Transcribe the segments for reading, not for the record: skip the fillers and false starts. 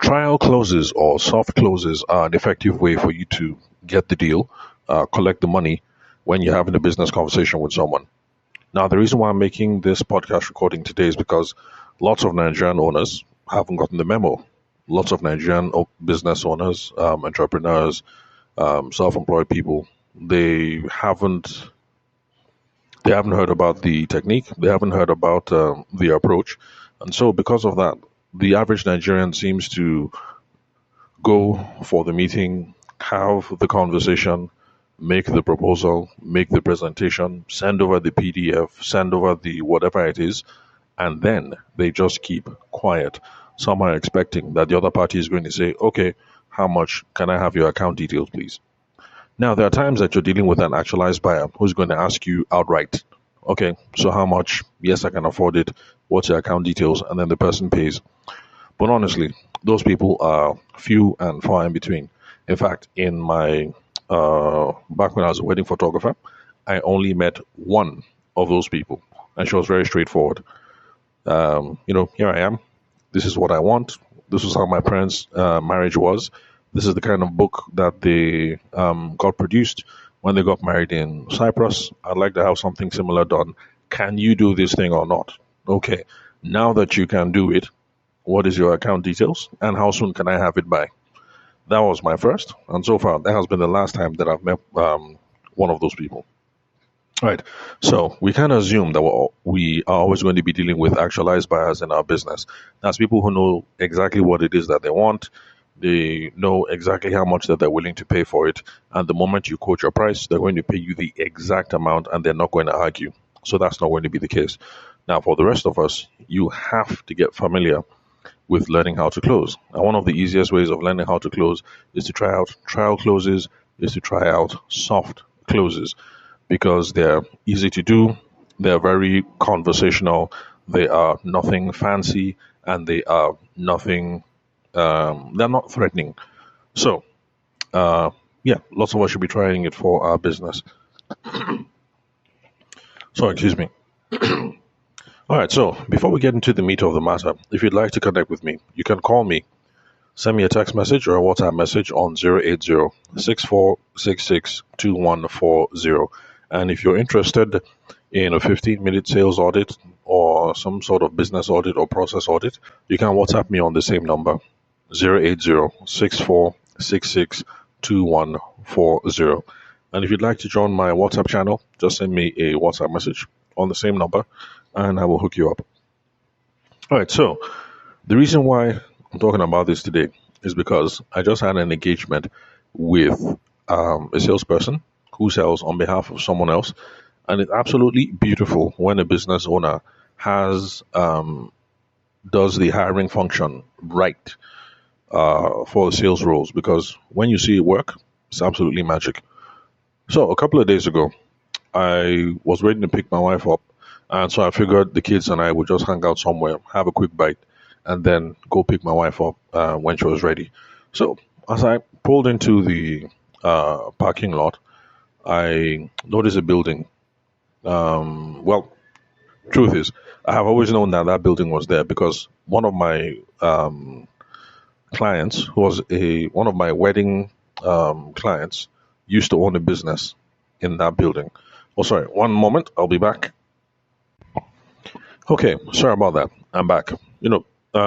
Trial closes or soft closes are an effective way for you to get the deal, collect the money when you're having a business conversation with someone. Now, the reason why I'm making this podcast recording today is because lots of Nigerian owners haven't gotten the memo. Lots of Nigerian business owners, entrepreneurs, self-employed people, they haven't they haven't heard about the technique. They haven't heard about the approach, and so because of that, the average Nigerian seems to go for the meeting, have the conversation, make the proposal, make the presentation, send over the PDF, send over the whatever it is, and then they just keep quiet. Some are expecting that the other party is going to say, okay, how much can I have your account details, please? Now, there are times that you're dealing with an actualized buyer who's going to ask you outright, okay, so how much? Yes, I can afford it. What's your account details? And then the person pays. But honestly, those people are few and far in between. In fact, in my back when I was a wedding photographer, I only met one of those people, and she was very straightforward. Here I am. This is what I want. This was how my parents' marriage was. This is the kind of book that they got produced when they got married in Cyprus. I'd like to have something similar done. Can you do this thing or not? Okay. Now that you can do it, what is your account details and how soon can I have it by? That was my first, and so far that has been the last time that I've met one of those people. Right. So we can assume that we are always going to be dealing with actualized buyers in our business. That's people who know exactly what it is that they want. They know exactly how much that they're willing to pay for it. And the moment you quote your price, they're going to pay you the exact amount and they're not going to argue. So that's not going to be the case. Now, for the rest of us, you have to get familiar with learning how to close. And one of the easiest ways of learning how to close is to try out trial closes, is to try out soft closes because they're easy to do, they're very conversational, they are nothing fancy, and they are nothing, they're not threatening. So, yeah, lots of us should be trying it for our business. So, excuse me. All right, so before we get into the meat of the matter, if you'd like to connect with me, you can call me. Send me a text message or a WhatsApp message on 080-6466-2140. And if you're interested in a 15-minute sales audit or some sort of business audit or process audit, you can WhatsApp me on the same number, 080-6466-2140. And if you'd like to join my WhatsApp channel, just send me a WhatsApp message on the same number and I will hook you up. All right, so the reason why I'm talking about this today is because I just had an engagement with a salesperson who sells on behalf of someone else, and it's absolutely beautiful when a business owner has does the hiring function right for the sales roles, because when you see it work, it's absolutely magic. So a couple of days ago, I was ready to pick my wife up, and so I figured the kids and I would just hang out somewhere, have a quick bite, and then go pick my wife up when she was ready. So as I pulled into the parking lot, I noticed a building. Well, truth is, I have always known that that building was there because one of my clients, who was one of my wedding clients, used to own a business in that building. Oh, sorry, one moment, I'll be back. Okay, sorry about that. I'm back.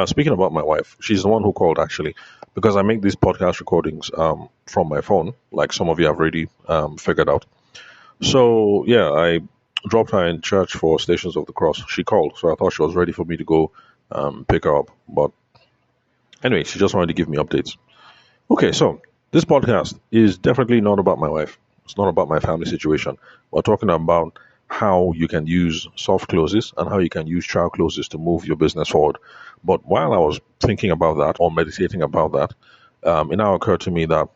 Speaking about my wife, she's the one who called actually, because I make these podcast recordings from my phone, like some of you have already figured out. So yeah, I dropped her in church for Stations of the Cross. She called, so I thought she was ready for me to go pick her up. But anyway, she just wanted to give me updates. Okay, so this podcast is definitely not about my wife. It's not about my family situation. We're talking about how you can use soft closes and how you can use trial closes to move your business forward. But while I was thinking about that or meditating about that, it now occurred to me that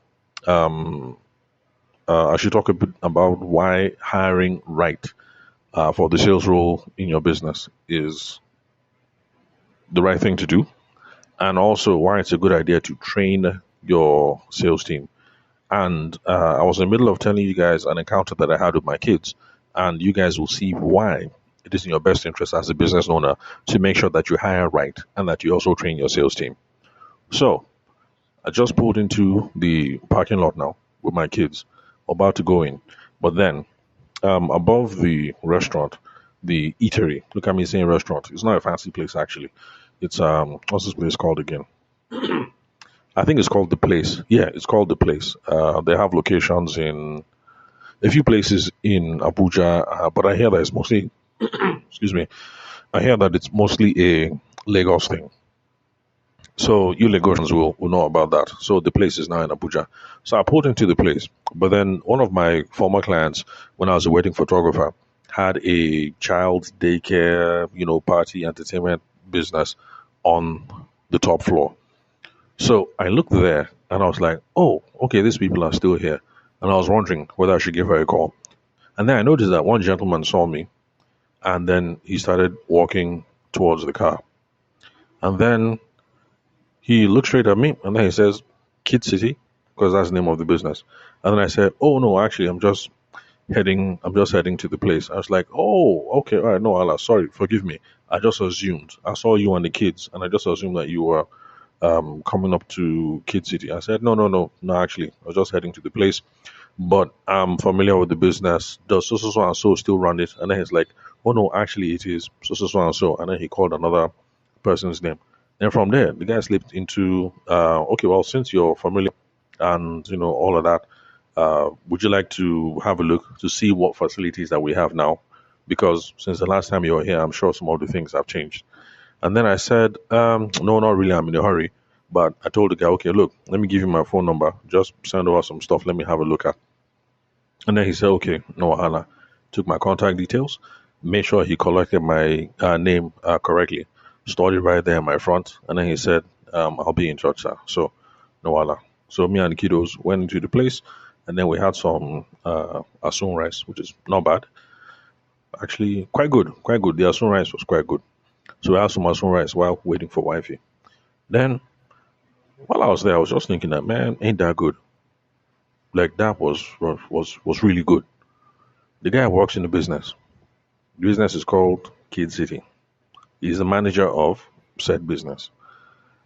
I should talk a bit about why hiring right for the sales role in your business is the right thing to do, and also why it's a good idea to train your sales team. And I was in the middle of telling you guys an encounter that I had with my kids, and you guys will see why it is in your best interest as a business owner to make sure that you hire right and that you also train your sales team. So I just pulled into the parking lot now with my kids, about to go in. But then, above the restaurant, the eatery. Look at me saying restaurant. It's not a fancy place actually. It's what's this place called again? I think it's called the place. Yeah, it's called the place. They have locations in a few places in Abuja, but I hear that it's mostly, excuse me, I hear that it's mostly a Lagos thing. So you Lagosians will know about that. So the place is now in Abuja. So I pulled into the place. But then one of my former clients, when I was a wedding photographer, had a child's daycare, party entertainment business on the top floor. So I looked there and I was like, oh, okay, these people are still here. And I was wondering whether I should give her a call. And then I noticed that one gentleman saw me and then he started walking towards the car. And then he looked straight at me and then he says, Kid City, because that's the name of the business. And then I said, oh no, actually I'm just heading to the place. I was like, oh, okay, all right, no, Allah, sorry, forgive me. I just assumed. I saw you and the kids and I just assumed that you were coming up to Kid City. I said, no, no, no, no, actually, I was just heading to the place, but I'm familiar with the business. Does so and so still run it? And then he's like, oh no, actually, it is so and so. And then he called another person's name. And from there, the guy slipped into, okay, well, since you're familiar and all of that, would you like to have a look to see what facilities that we have now? Because since the last time you were here, I'm sure some of the things have changed. And then I said, no, not really. I'm in a hurry. But I told the guy, okay, look, let me give you my phone number. Just send over some stuff. Let me have a look at. And then he said, okay, no wahala. Took my contact details, made sure he collected my name correctly, stored it right there in my front. And then he said, I'll be in touch, sir. So, no wahala. So me and the kiddos went into the place, and then we had some asun rice, which is not bad. Actually, quite good, quite good. The asun rice was quite good. So we had some asun rice while waiting for wifey. Then while I was there, I was just thinking that man, ain't that good? Like that was really good. The guy works in the business. The business is called Kid City. He's the manager of said business.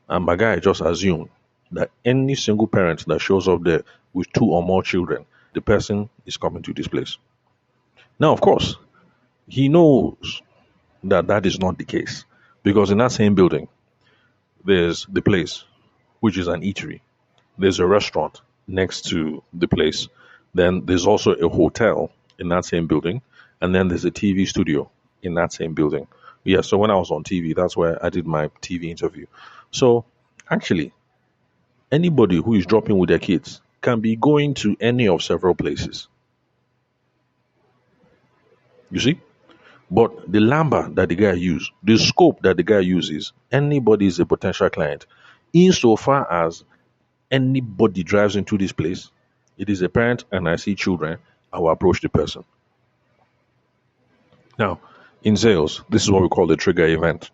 And my guy just assumed that any single parent that shows up there with two or more children, the person is coming to this place. Now, of course, he knows that that is not the case because in that same building, there's the place, which is an eatery. There's a restaurant next to the place. Then there's also a hotel in that same building. And then there's a TV studio in that same building. Yeah, so when I was on TV, that's where I did my TV interview. So actually, anybody who is dropping with their kids can be going to any of several places. You see? But the number that the guy used, the scope that the guy uses, anybody is a potential client. Insofar as anybody drives into this place, it is a parent and I see children, I will approach the person. Now, in sales, this is what we call the trigger event.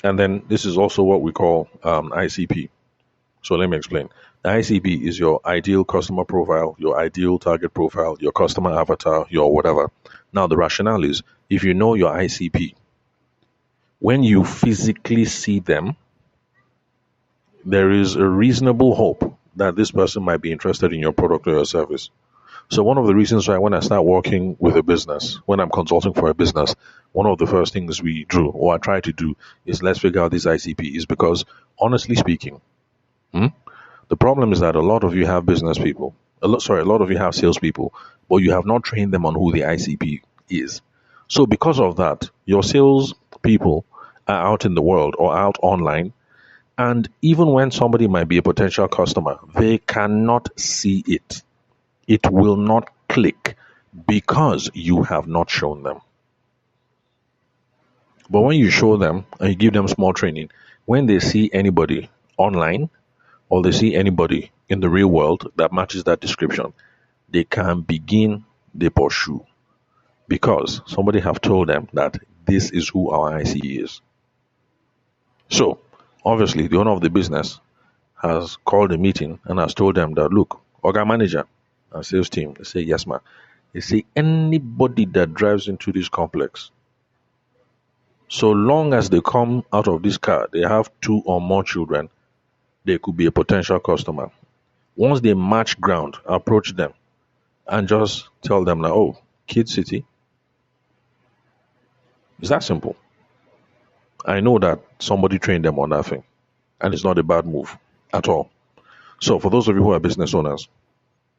And then this is also what we call ICP. So let me explain. The ICP is your ideal customer profile, your ideal target profile, your customer avatar, your whatever. Now, the rationale is if you know your ICP, when you physically see them, there is a reasonable hope that this person might be interested in your product or your service. So one of the reasons why when I start working with a business, when I'm consulting for a business, one of the first things we do or I try to do is let's figure out this ICP is because honestly speaking, the problem is that a lot of you have business people, a lot of you have salespeople, but you have not trained them on who the ICP is. So because of that, your sales people are out in the world or out online, and even when somebody might be a potential customer, they cannot see it. It will not click because you have not shown them. But when you show them and you give them small training, when they see anybody online or they see anybody in the real world that matches that description, they can begin the pursue because somebody have told them that this is who our IC is. So obviously the owner of the business has called a meeting and has told them that look, Oga manager and sales team, they say yes ma'am. They say anybody that drives into this complex, so long as they come out of this car, they have two or more children, They could be a potential customer. Once they match ground, approach them and just tell them like, oh, Kid City. It's that simple. I know that somebody trained them on that thing, and it's not a bad move at all. So for those of you who are business owners,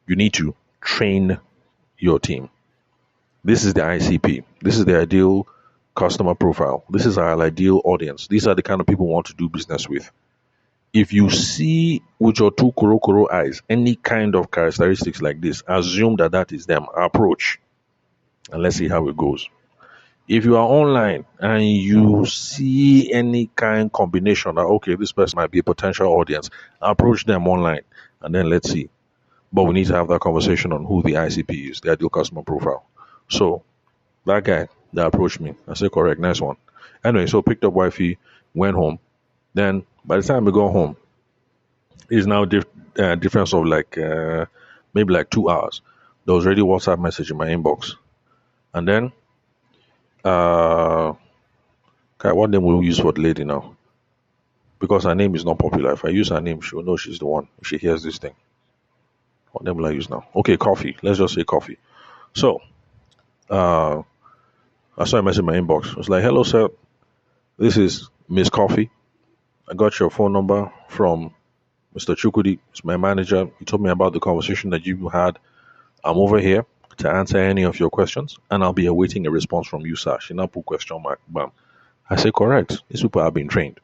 you need to train your team. This is the ICP. This is the ideal customer profile. This is our ideal audience. These are the kind of people we want to do business with. If you see with your two koro eyes any kind of characteristics like this, assume that that is them. Approach and let's see how it goes. If you are online and you see any kind combination that okay, this person might be a potential audience, approach them online and then let's see. But we need to have that conversation on who the ICP is, the ideal customer profile. So that guy that approached me, I said, correct, nice one. Anyway, so picked up wifey, went home. Then by the time we go home, it's now difference of like maybe like 2 hours. There was already WhatsApp message in my inbox, and then uh, okay, what name will we use for the lady now? Because her name is not popular. If I use her name, she'll know she's the one. If she hears this thing, what name will I use now? Okay, Coffee. Let's just say Coffee. So uh, I saw a message in my inbox. It was like, "Hello, sir. This is Miss Coffee. I got your phone number from Mr. Chukudi. It's my manager. He told me about the conversation that you had. I'm over here to answer any of your questions, and I'll be awaiting a response from you, sir." She now put question mark. Bam. I say, correct. These people have been trained.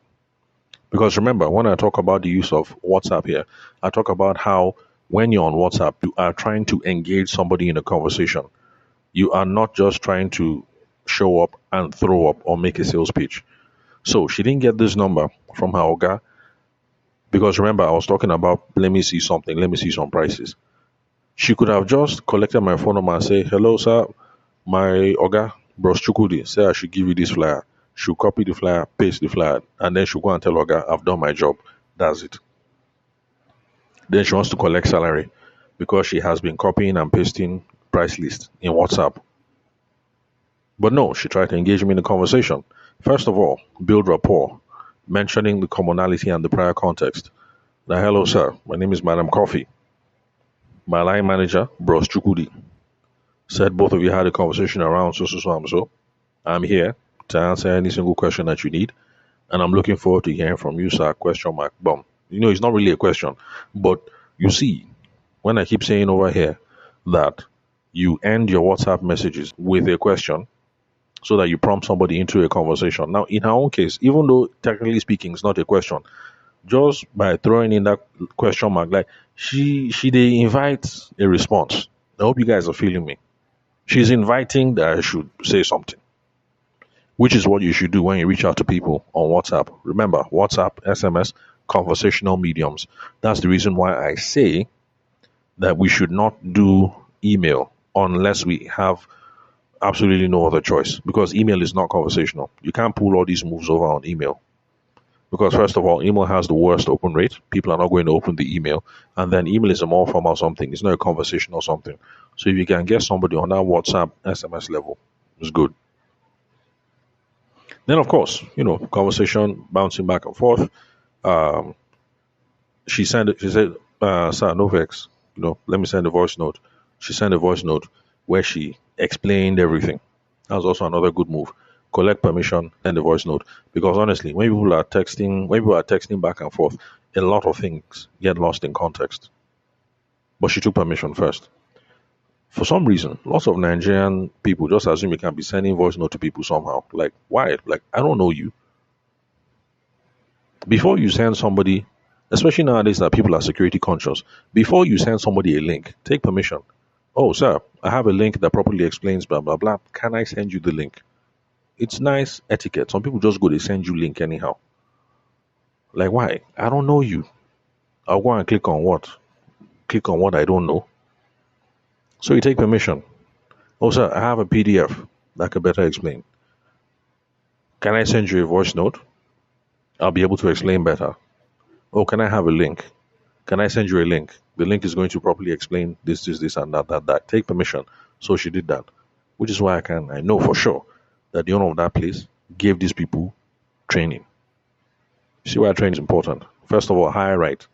Because remember, when I talk about the use of WhatsApp here, I talk about how when you're on WhatsApp, you are trying to engage somebody in a conversation. You are not just trying to show up and throw up or make a sales pitch. So she didn't get this number from her Oga because remember, I was talking about let me see something, let me see some prices. She could have just collected my phone number and say, hello, sir, my Oga, Bros Chukudi, say I should give you this flyer. She'll copy the flyer, paste the flyer, and then she'll go and tell Oga, I've done my job. That's it. Then she wants to collect salary because she has been copying and pasting price list in WhatsApp. But no, she tried to engage me in the conversation. First of all, build rapport, mentioning the commonality and the prior context. Now, hello, sir. My name is Madam Coffee. My line manager, Bros Chukudi, said both of you had a conversation around so. I'm here to answer any single question that you need, and I'm looking forward to hearing from you, sir. Question mark. Boom. It's not really a question, but you see, when I keep saying over here that you end your WhatsApp messages with a question so that you prompt somebody into a conversation. Now, in her own case, even though technically speaking it's not a question, just by throwing in that question mark, like she they invite a response. I hope you guys are feeling me. She's inviting that I should say something, which is what you should do when you reach out to people on WhatsApp. Remember, WhatsApp, SMS, conversational mediums. That's the reason why I say that we should not do email unless we have absolutely no other choice because email is not conversational. You can't pull all these moves over on email because first of all, email has the worst open rate. People are not going to open the email, and then email is a more formal something. It's not a conversational something. So if you can get somebody on that WhatsApp, SMS level, it's good. Then of course, conversation bouncing back and forth. Um, she sent it. She said, "Sir, no vex. Let me send a voice note." She sent a voice note where she explained everything. That was also another good move. Collect permission, send a voice note. Because honestly, when people are texting back and forth, a lot of things get lost in context. But she took permission first. For some reason, lots of Nigerian people just assume you can be sending voice note to people somehow. Like, why? Like, I don't know you. Before you send somebody, especially nowadays that people are security conscious, before you send somebody a link, take permission. Oh, sir, I have a link that properly explains blah blah blah. Can I send you the link? It's nice etiquette. Some people just go, they send you link anyhow. Like, why? I don't know you. I'll go and click on what? Click on what I don't know. So you take permission. Oh, sir, I have a PDF that could better explain. Can I send you a voice note? I'll be able to explain better. Oh, can I have a link? Can I send you a link? The link is going to properly explain this, and that. Take permission. So she did that, which is why I know for sure that the owner of that place gave these people training. See why training is important. First of all, hire right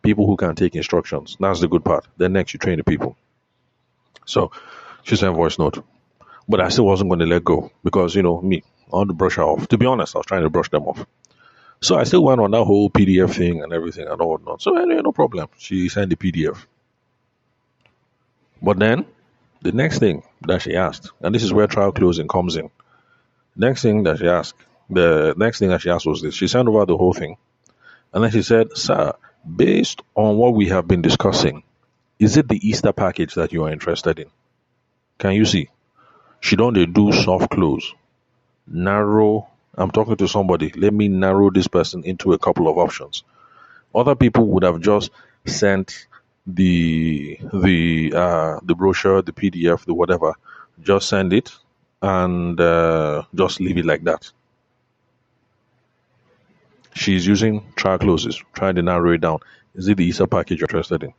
people who can take instructions. That's the good part. Then next, you train the people. So she sent voice note, but I still wasn't going to let go because me, I want to brush her off. To be honest, I was trying to brush them off. So I still went on that whole PDF thing and everything and all whatnot. So anyway, no problem. She sent the PDF. But then the next thing that she asked, and this is where trial closing comes in. The next thing that she asked was this. She sent over the whole thing. And then she said, Sir, based on what we have been discussing, is it the Easter package that you are interested in? Can you see? She don't dey do soft close. Narrow. I'm talking to somebody. Let me narrow this person into a couple of options. Other people would have just sent the brochure, the PDF, the whatever. Just send it and just leave it like that. She's using trial closes, trying to narrow it down. Is it the Easter package you're interested in?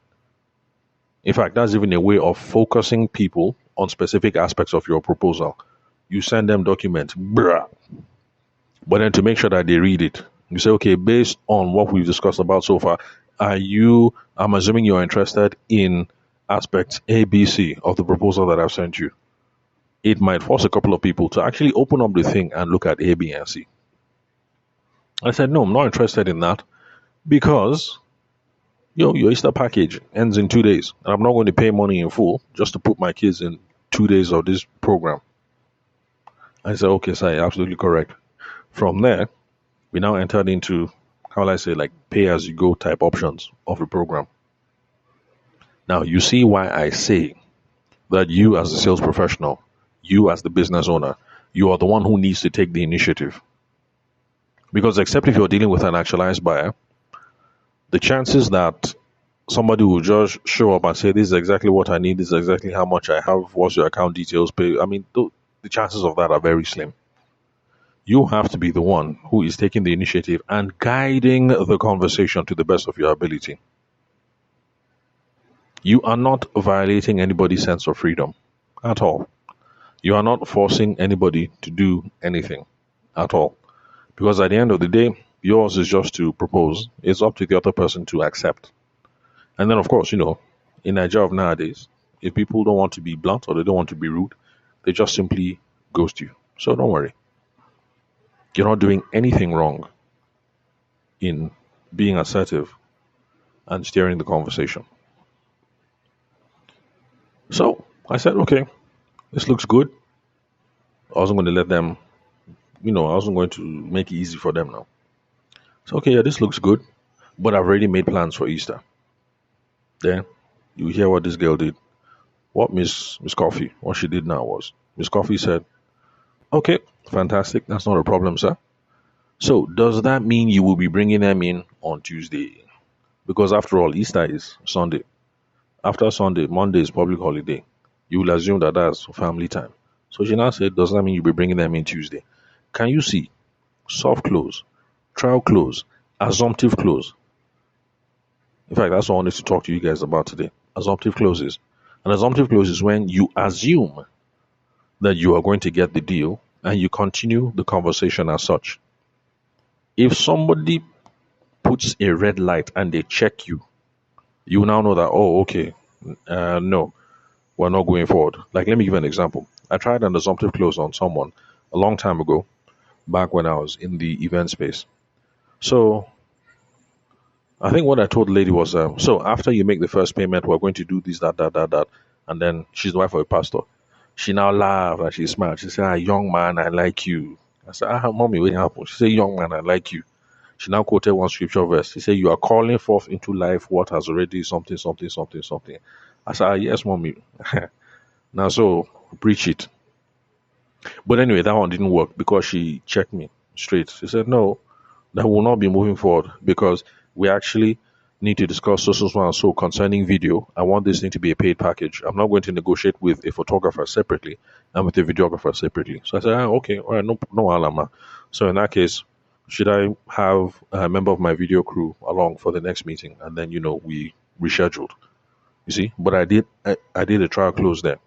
In fact, that's even a way of focusing people on specific aspects of your proposal. You send them documents, bruh. But then to make sure that they read it, you say, okay, based on what we've discussed about so far, I'm assuming you're interested in aspects A, B, C of the proposal that I've sent you. It might force a couple of people to actually open up the thing and look at A, B, and C. I said, no, I'm not interested in that because your Easter package ends in 2 days, and I'm not going to pay money in full just to put my kids in 2 days of this program. I said, okay, sir, you're absolutely correct. From there, we now entered into, how will I say, like pay as you go type options of the program. Now, you see why I say that you, as a sales professional, you, as the business owner, you are the one who needs to take the initiative. Because, except if you're dealing with an actualized buyer, the chances that somebody will just show up and say, this is exactly what I need, this is exactly how much I have, what's your account details, pay, I mean, the chances of that are very slim. You have to be the one who is taking the initiative and guiding the conversation to the best of your ability. You are not violating anybody's sense of freedom at all. You are not forcing anybody to do anything at all. Because at the end of the day, yours is just to propose. It's up to the other person to accept. And then, of course, in Nigeria of nowadays, if people don't want to be blunt or they don't want to be rude, they just simply ghost you. So don't worry. You're not doing anything wrong in being assertive and steering the conversation. So I said, okay, this looks good. I wasn't going to let them, I wasn't going to make it easy for them now. So, okay, yeah, this looks good, but I've already made plans for Easter. Then you hear what this girl did. What Miss Coffee, what she did now was, Miss Coffee said, okay, fantastic. That's not a problem, sir. So does that mean you will be bringing them in on Tuesday? Because after all, Easter is Sunday. After Sunday, Monday is public holiday. You will assume that that's family time. So she now said, does that mean you'll be bringing them in Tuesday? Can you see? Soft close, trial close, assumptive close. In fact, that's what I wanted to talk to you guys about today. Assumptive closes. An assumptive close is when you assume that you are going to get the deal and you continue the conversation as such. If somebody puts a red light and they check you, you now know that, oh, okay, no, we're not going forward. Like, let me give you an example. I tried an assumptive close on someone a long time ago, back when I was in the event space. So I think what I told the lady was, so after you make the first payment, we're going to do this, that. And then she's the wife of a pastor. She now laughed and she smiled. She said, young man, I like you. I said, mommy, what happened? She said, young man, I like you. She now quoted one scripture verse. She said, you are calling forth into life what has already something. I said, yes, mommy. Now, so preach it. But anyway, that one didn't work because she checked me straight. She said, no, that will not be moving forward because we actually need to discuss so and so concerning video. I want this thing to be a paid package. I'm not going to negotiate with a photographer separately and with a videographer separately. So I said, okay, all right, no alarm. So in that case, should I have a member of my video crew along for the next meeting? And then, we rescheduled. You see, but I did a trial close there.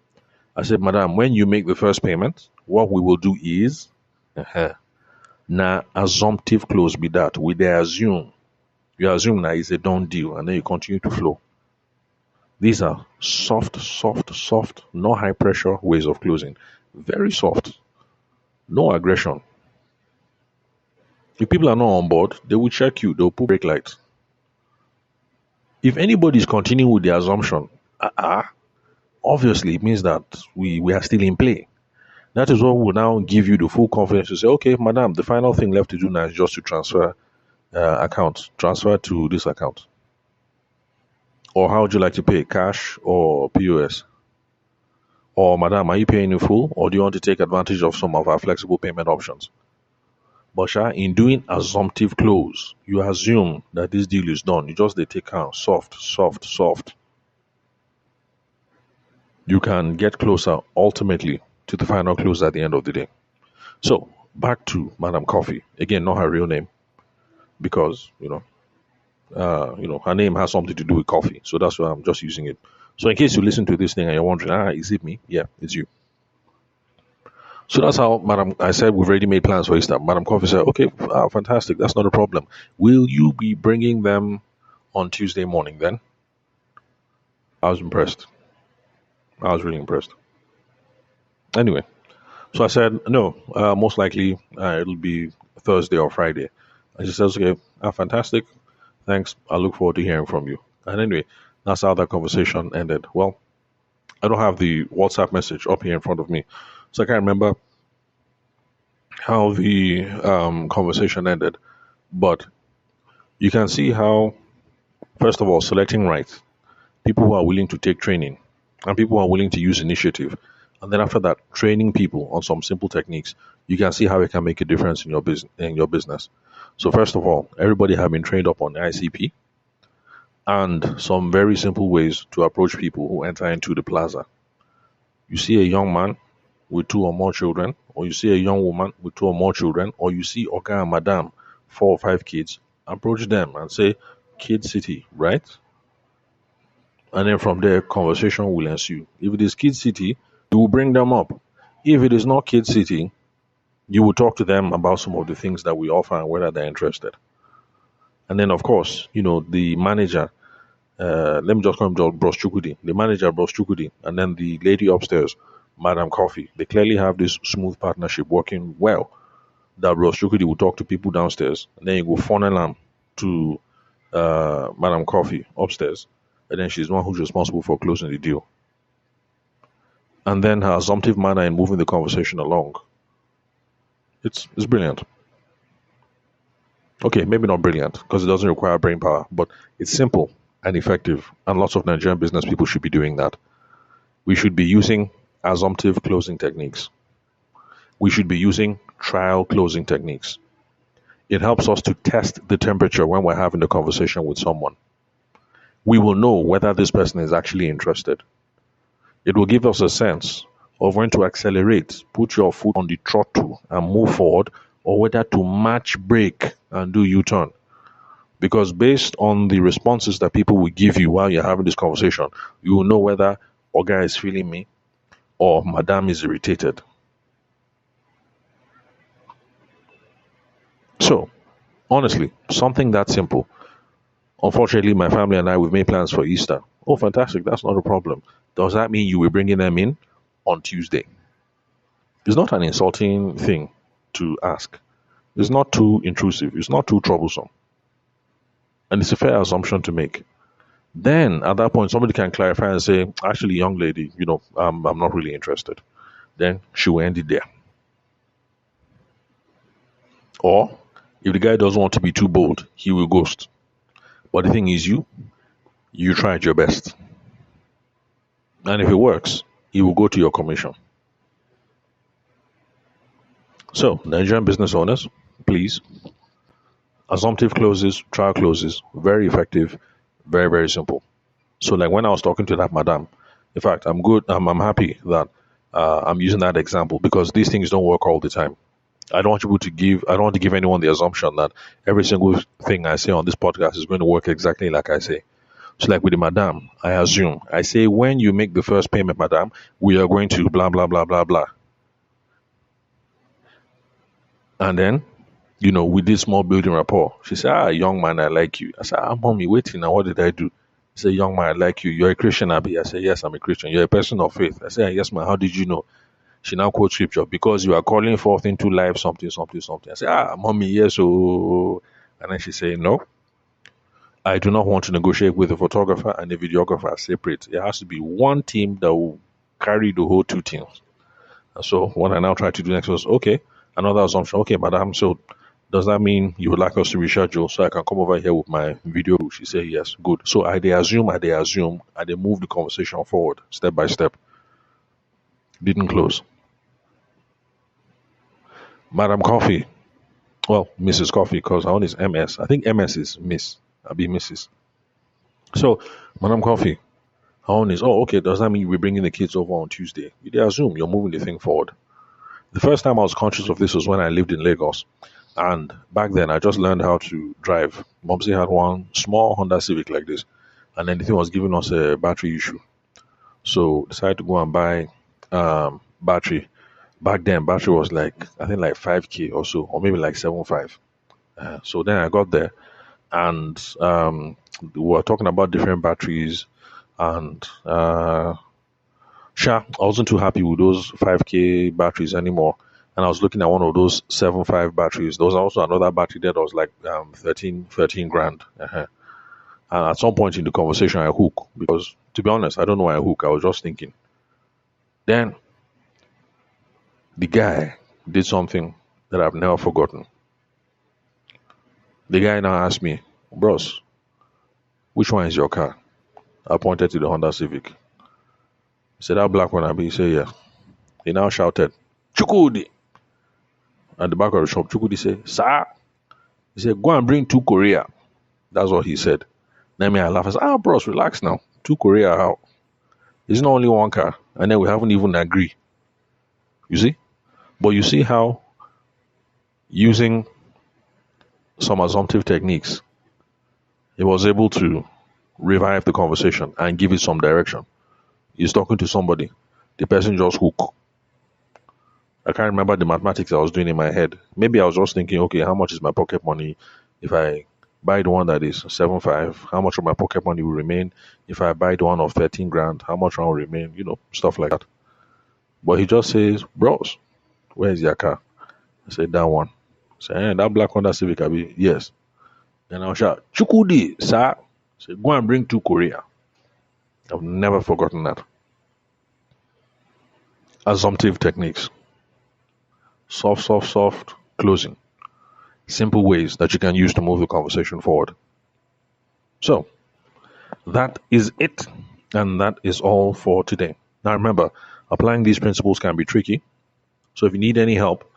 I said, madam, when you make the first payment, what we will do is, Now, assumptive close be that. We they assume. You assume that it's a done deal and then you continue to flow. These are soft, no high pressure ways of closing. Very soft. No aggression. If people are not on board, they will check you, they'll put brake lights. If anybody is continuing with the assumption, obviously it means that we are still in play. That is what will now give you the full confidence to say, okay, madam, the final thing left to do now is just to transfer to this account. Or how would you like to pay? Cash or POS? Or madam, are you paying in full? Or do you want to take advantage of some of our flexible payment options? But in doing assumptive close, you assume that this deal is done. You just they take out soft. You can get closer ultimately to the final close at the end of the day. So back to Madam Coffee. Again, not her real name, because her name has something to do with coffee. So that's why I'm just using it. So in case you listen to this thing and you're wondering, is it me? Yeah, it's you. So that's how Madam, I said we've already made plans for Easter. Madam Coffee said, okay, fantastic. That's not a problem. Will you be bringing them on Tuesday morning then? I was impressed. I was really impressed. Anyway, so I said, no, most likely it'll be Thursday or Friday. And she says, okay, fantastic. Thanks. I look forward to hearing from you. And anyway, that's how that conversation ended. Well, I don't have the WhatsApp message up here in front of me, so I can't remember how the conversation ended. But you can see how, first of all, selecting right, people who are willing to take training and people who are willing to use initiative. And then after that, training people on some simple techniques, you can see how it can make a difference in your business. So first of all, everybody have been trained up on ICP and some very simple ways to approach people who enter into the plaza. You see a young man with two or more children, or you see a young woman with two or more children, or you see Oga and Madam, 4 or 5 kids, approach them and say, Kid City, right? And then from there, conversation will ensue. If it is Kid City, you will bring them up. If it is not Kid City, you will talk to them about some of the things that we offer and whether they're interested. And then, of course, the manager, let me just call him Bros Chukudi, the manager, Bros Chukudi, and then the lady upstairs, Madam Coffee. They clearly have this smooth partnership working well. That Bros Chukudi will talk to people downstairs, and then you go funnel them to Madam Coffee upstairs, and then she's the one who's responsible for closing the deal. And then her assumptive manner in moving the conversation along. It's brilliant. Okay, maybe not brilliant because it doesn't require brain power, but it's simple and effective. And lots of Nigerian business people should be doing that. We should be using assumptive closing techniques. We should be using trial closing techniques. It helps us to test the temperature when we're having a conversation with someone. We will know whether this person is actually interested. It will give us a sense of when to accelerate, put your foot on the throttle and move forward, or whether to match brake and do U-turn. Because based on the responses that people will give you while you're having this conversation, you will know whether Oga is feeling me or Madam is irritated. So, honestly, something that simple. Unfortunately, my family and I, we've made plans for Easter. Oh, fantastic. That's not a problem. Does that mean you will be bringing them in on Tuesday? It's not an insulting thing to ask. It's not too intrusive. It's not too troublesome. And it's a fair assumption to make. Then at that point, somebody can clarify and say, actually, young lady, I'm not really interested. Then she will end it there. Or if the guy doesn't want to be too bold, he will ghost. But the thing is, you tried your best. And if it works, he will go to your commission. So, Nigerian business owners, please, assumptive closes, trial closes, very effective, very, very simple. So, like when I was talking to that madam, in fact, I'm good. I'm happy that I'm using that example because these things don't work all the time. I don't want to give anyone the assumption that every single thing I say on this podcast is going to work exactly like I say. So like with the madam, I say, when you make the first payment, madam, we are going to blah, blah, blah, blah, blah. And then we did small building rapport. She said, young man, I like you. I said, mommy, waiting now, what did I do? She said, young man, I like you. You're a Christian, Abby. I said, yes, I'm a Christian. You're a person of faith. I said, yes, man, how did you know? She now quotes scripture, because you are calling forth into life something, something, something. I said, mommy, yes, oh. And then she said, no, I do not want to negotiate with a photographer and a videographer separate. It has to be one team that will carry the whole two teams. And so what I now try to do next was, okay, another assumption. Okay, madam, so does that mean you would like us to reschedule so I can come over here with my video? She said, yes, good. So I they assume, I they move the conversation forward step by step. Didn't close. Madam Coffee. Well, Mrs. Coffee, because her own is MS. I think MS is Miss. I'll be Mrs. So, Madam Coffee, her own is, okay, does that mean we're bringing the kids over on Tuesday? They assume you're moving the thing forward. The first time I was conscious of this was when I lived in Lagos. And back then, I just learned how to drive. Momsy had one small Honda Civic like this. And then the thing was giving us a battery issue. So decided to go and buy battery. Back then, battery was I think 5K or so, or maybe 7.5. So then I got there, and we were talking about different batteries, and I wasn't too happy with those 5K batteries anymore. And I was looking at one of those 7.5 batteries. There was also another battery that was 13 grand. And at some point in the conversation, I hook, because to be honest, I don't know why I hook. I was just thinking. Then the guy did something that I've never forgotten. The guy now asked me, bros, which one is your car? I pointed to the Honda Civic. He said, that black one, Abi? He said, yeah. He now shouted, Chukudi! At the back of the shop, Chukudi said, sir? He said, go and bring 2 Korea. That's what he said. Then me, I laugh. I said, bros, relax now. 2 Korea, how? It's not only one car. And then we haven't even agreed. You see? But you see how using some assumptive techniques, he was able to revive the conversation and give it some direction. He's talking to somebody. The person just hook. I can't remember the mathematics I was doing in my head. Maybe I was just thinking, okay, how much is my pocket money if I buy the one that is 7.5? How much of my pocket money will remain if I buy the one of 13 grand? How much will remain? Stuff like that. But he just says, bros, where's your car? I said, that one. I said, that black Honda Civic, Abi? Yes. Then I'll shout, Chukudi, sir. I said, go and bring 2 Korea. I've never forgotten that. Assumptive techniques. Soft closing. Simple ways that you can use to move the conversation forward. So, that is it. And that is all for today. Now remember, applying these principles can be tricky. So if you need any help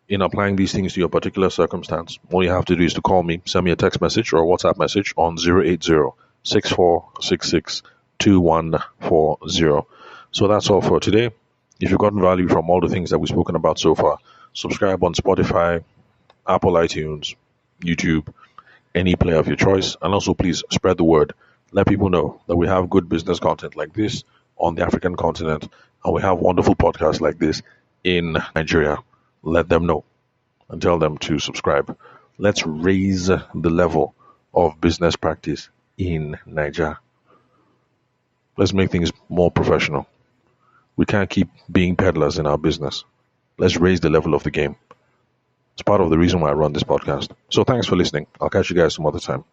in applying these things to your particular circumstance, all you have to do is to call me, send me a text message or a WhatsApp message on 080-6466-2140. So that's all for today. If you've gotten value from all the things that we've spoken about so far, subscribe on Spotify, Apple iTunes, YouTube, any player of your choice. And also please spread the word. Let people know that we have good business content like this on the African continent, and we have wonderful podcasts like this in Nigeria. Let them know and tell them to subscribe. Let's raise the level of business practice in Nigeria. Let's make things more professional. We can't keep being peddlers in our business. Let's raise the level of the game. It's part of the reason why I run this podcast. So thanks for listening. I'll catch you guys some other time.